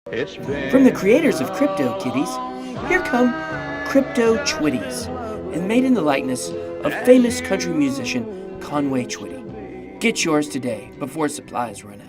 From the creators of CryptoKitties, here come CryptoKitties, and made in the likeness of famous country musician Conway Twitty. Get yours today before supplies run out.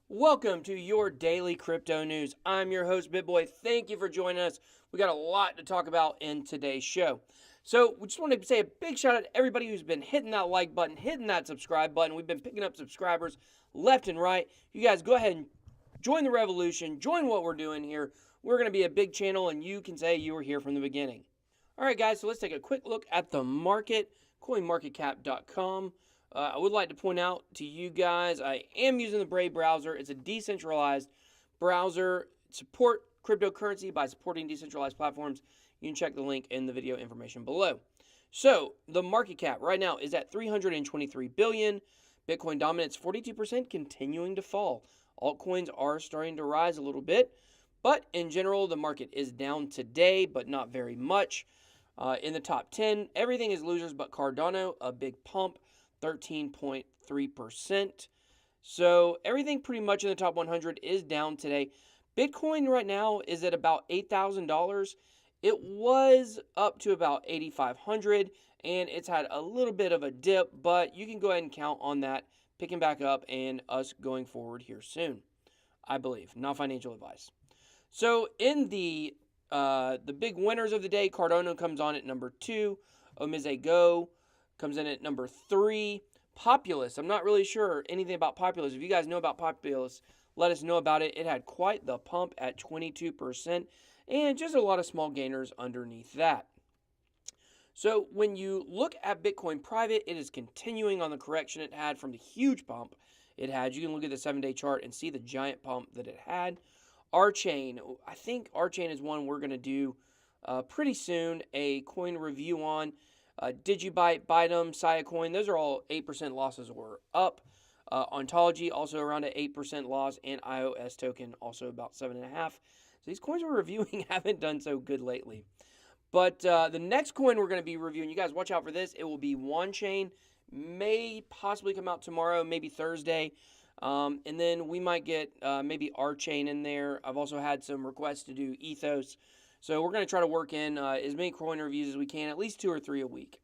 Welcome to your daily crypto news. I'm your host, BitBoy. Thank you for joining us. We got a lot to talk about in today's show. So we just want to say a big shout out to everybody who's been hitting that like button, hitting that subscribe button. We've been picking up subscribers left and right. You guys go ahead and join the revolution. Join what we're doing here. We're going to be a big channel, and you can say you were here from the beginning. All right, guys, so let's take a quick look at the market, coinmarketcap.com. I would like to point out to you guys, I am using the Brave browser. It's a decentralized browser. Support cryptocurrency by supporting decentralized platforms. You can check the link in the video information below. So the market cap right now is at 323 billion. Bitcoin dominance 42%, continuing to fall. Altcoins are starting to rise a little bit, but in general, the market is down today, but not very much. In the top 10, everything is losers but Cardano, a big pump. 13.3%. So everything pretty much in the top 100 is down today. Bitcoin right now is at about $8,000. It was up to about 8,500, and it's had a little bit of a dip, but you can go ahead and count on that picking back up and us going forward here soon, I believe. Not financial advice. So in the big winners of the day, Cardano comes on at number 2. Omize Go comes in at number 3. Populous. I'm not really sure anything about Populous. If you guys know about Populous, let us know about it. It had quite the pump at 22%, and just a lot of small gainers underneath that. So when you look at Bitcoin private, it is continuing on the correction it had from the huge pump it had. You can look at the 7-day chart and see the giant pump that it had. WanChain. I think WanChain is one we're going to do pretty soon, a coin review on. Digibyte, Bytem, Siacoin, those are all 8% losses or up. Ontology also around an 8% loss, and IOS token also about 7.5%. So these coins we're reviewing haven't done so good lately. But the next coin we're going to be reviewing, you guys watch out for this. It will be WanChain. May possibly come out tomorrow, maybe Thursday. And then we might get maybe WanChain in there. I've also had some requests to do Ethos. So we're going to try to work in as many coin reviews as we can, at least 2 or 3 a week.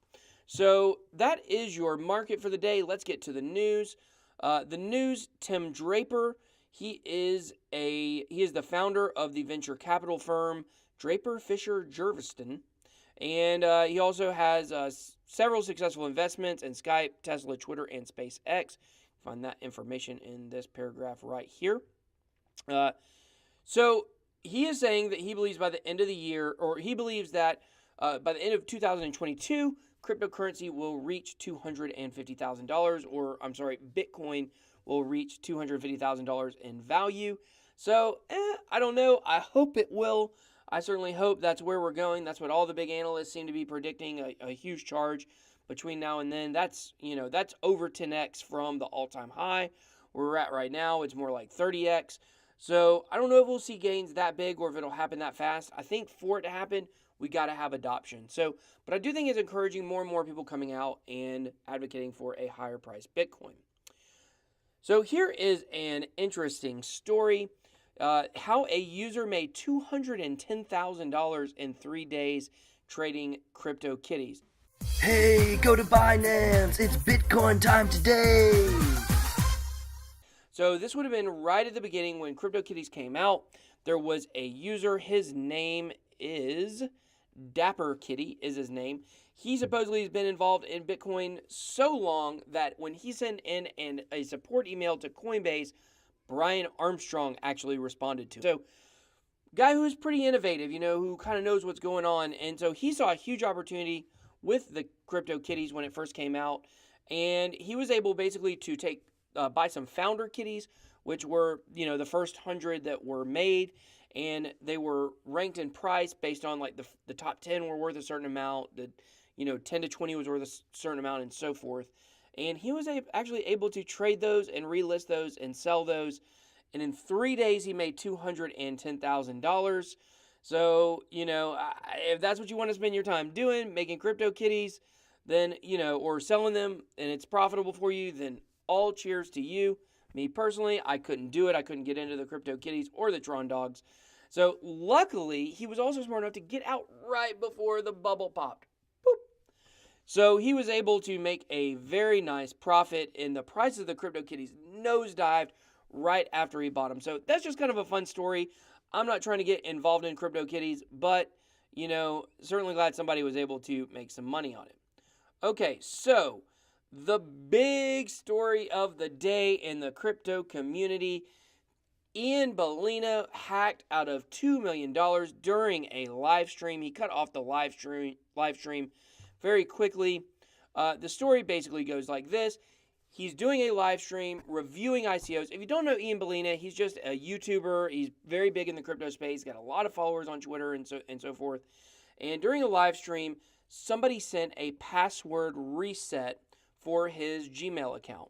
So that is your market for the day. Let's get to the news. The news, Tim Draper, he is the founder of the venture capital firm Draper Fisher Jerviston. And he also has several successful investments in Skype, Tesla, Twitter, and SpaceX. Find that information in this paragraph right here. So he is saying that he believes by the end of the year, or he believes that by the end of 2022, cryptocurrency will reach $250,000, or I'm sorry, Bitcoin will reach $250,000 in value. So, I don't know. I hope it will. I certainly hope that's where we're going. That's what all the big analysts seem to be predicting, a huge charge between now and then. That's over 10x from the all-time high where we're at right now. It's more like 30x. So I don't know if we'll see gains that big or if it'll happen that fast. I think for it to happen, we got to have adoption. But I do think it's encouraging more and more people coming out and advocating for a higher price Bitcoin. So here is an interesting story. How a user made $210,000 in 3 days trading CryptoKitties. Hey, go to Binance. It's Bitcoin time today. So this would have been right at the beginning when CryptoKitties came out. There was a user. His name is Dapper Kitty is his name. He supposedly has been involved in Bitcoin so long that when he sent in a support email to Coinbase, Brian Armstrong actually responded to it. So guy who's pretty innovative, who kind of knows what's going on. And so he saw a huge opportunity with the CryptoKitties when it first came out. And he was able basically to buy some founder kitties, which were, the first 100 that were made, and they were ranked in price based on like the top 10 were worth a certain amount, the 10 to 20 was worth a certain amount, and so forth. and he was actually able to trade those and relist those and sell those. And in 3 days, he made $210,000. So, if that's what you want to spend your time doing, making CryptoKitties, then, or selling them, and it's profitable for you, then all cheers to you. Me personally, I couldn't do it. I couldn't get into the CryptoKitties or the Tron dogs. So, luckily, he was also smart enough to get out right before the bubble popped. Boop. So, he was able to make a very nice profit, and the price of the CryptoKitties nosedived right after he bought them. So that's just kind of a fun story. I'm not trying to get involved in CryptoKitties, but, certainly glad somebody was able to make some money on it. Okay, so the big story of the day in the crypto community, Ian Balina hacked out of $2 million during a live stream. He cut off the live stream very quickly. The story basically goes like this. He's doing a live stream reviewing ICOs. If you don't know Ian Balina, he's just a YouTuber. He's very big in the crypto space. Got a lot of followers on Twitter and so forth. And during a live stream, somebody sent a password reset for his Gmail account.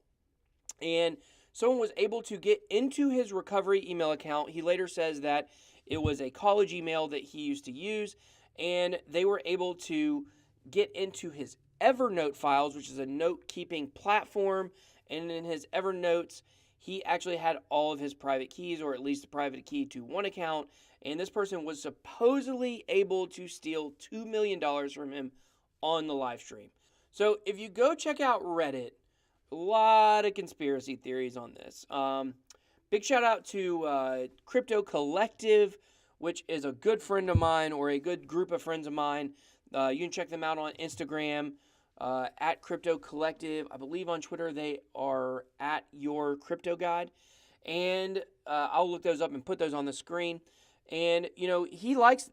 And someone was able to get into his recovery email account. He later says that it was a college email that he used to use, and they were able to get into his Evernote files, which is a note-keeping platform, and in his Evernotes, he actually had all of his private keys, or at least a private key to one account, and this person was supposedly able to steal $2 million from him on the live stream. So if you go check out Reddit, a lot of conspiracy theories on this. Big shout out to Crypto Collective, which is a good friend of mine, or a good group of friends of mine. You can check them out on Instagram, at Crypto Collective. I believe on Twitter they are at Your Crypto Guide. And I'll look those up and put those on the screen. And, he likes,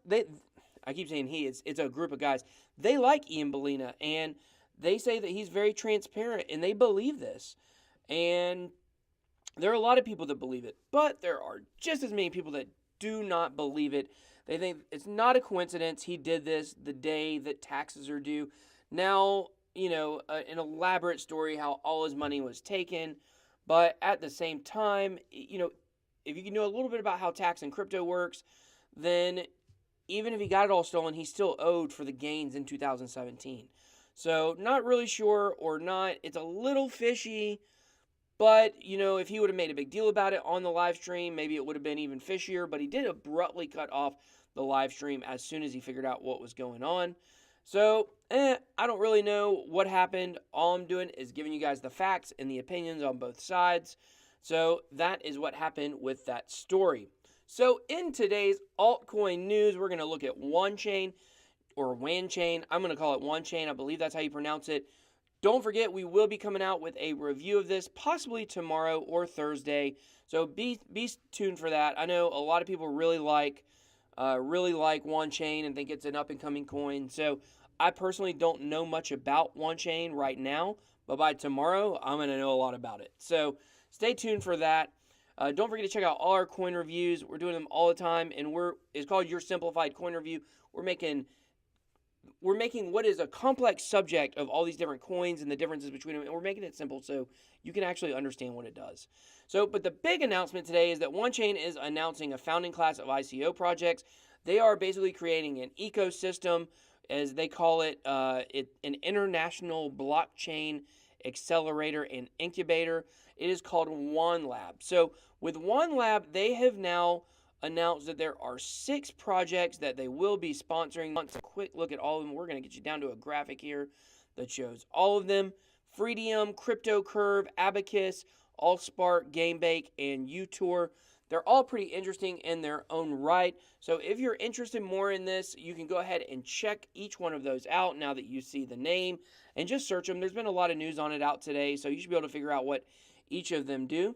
I keep saying it's a group of guys. They like Ian Balina, and they say that he's very transparent, and they believe this. And there are a lot of people that believe it, but there are just as many people that do not believe it. They think it's not a coincidence he did this the day that taxes are due. Now, an elaborate story how all his money was taken. But at the same time, if you can know a little bit about how tax and crypto works, then even if he got it all stolen, he's still owed for the gains in 2017. So not really sure or not. It's a little fishy. But, if he would have made a big deal about it on the live stream, maybe it would have been even fishier. But he did abruptly cut off the live stream as soon as he figured out what was going on. So, I don't really know what happened. All I'm doing is giving you guys the facts and the opinions on both sides. So, that is what happened with that story. So, in today's altcoin news, we're going to look at WanChain, or WanChain. I'm going to call it WanChain. I believe that's how you pronounce it. Don't forget, we will be coming out with a review of this, possibly tomorrow or Thursday. So be tuned for that. I know a lot of people really like WanChain and think it's an up-and-coming coin. So I personally don't know much about WanChain right now, but by tomorrow, I'm going to know a lot about it. So stay tuned for that. Don't forget to check out all our coin reviews. We're doing them all the time, and it's called Your Simplified Coin Review. We're making what is a complex subject of all these different coins and the differences between them, and we're making it simple so you can actually understand what it does. So, but the big announcement today is that WanChain is announcing a founding class of ICO projects. They are basically creating an ecosystem, as they call it, an international blockchain accelerator and incubator. It is called WanLabs. So, with WanLab, they have now announced that there are 6 projects that they will be sponsoring. A quick look at all of them. We're going to get you down to a graphic here that shows all of them. Freedium, CryptoCurve, Abacus, AllSpark, GameBake, and UTour. They're all pretty interesting in their own right. So if you're interested more in this, you can go ahead and check each one of those out now that you see the name and just search them. There's been a lot of news on it out today, so you should be able to figure out what each of them do.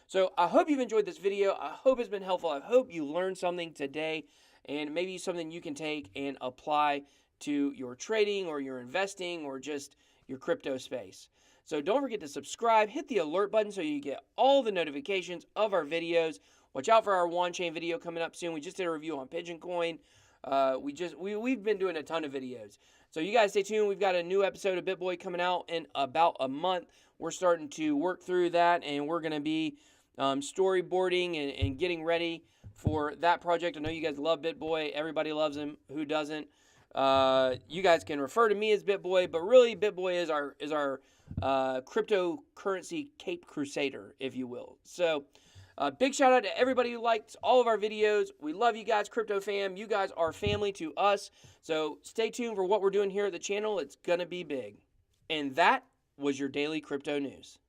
So I hope you've enjoyed this video. I hope it's been helpful. I hope you learned something today, and maybe something you can take and apply to your trading or your investing or just your crypto space. So don't forget to subscribe, hit the alert button so you get all the notifications of our videos. Watch out for our WanChain video coming up soon. We just did a review on Pigeon Coin. We've been doing a ton of videos. So you guys stay tuned. We've got a new episode of BitBoy coming out in about a month. We're starting to work through that, and we're going to be storyboarding and getting ready for that project. I know you guys love BitBoy. Everybody loves him. Who doesn't? You guys can refer to me as BitBoy, but really BitBoy is our cryptocurrency Cape Crusader, if you will. So big shout out to everybody who likes all of our videos. We love you guys, Crypto Fam. You guys are family to us. So stay tuned for what we're doing here at the channel. It's going to be big. And that was your daily crypto news.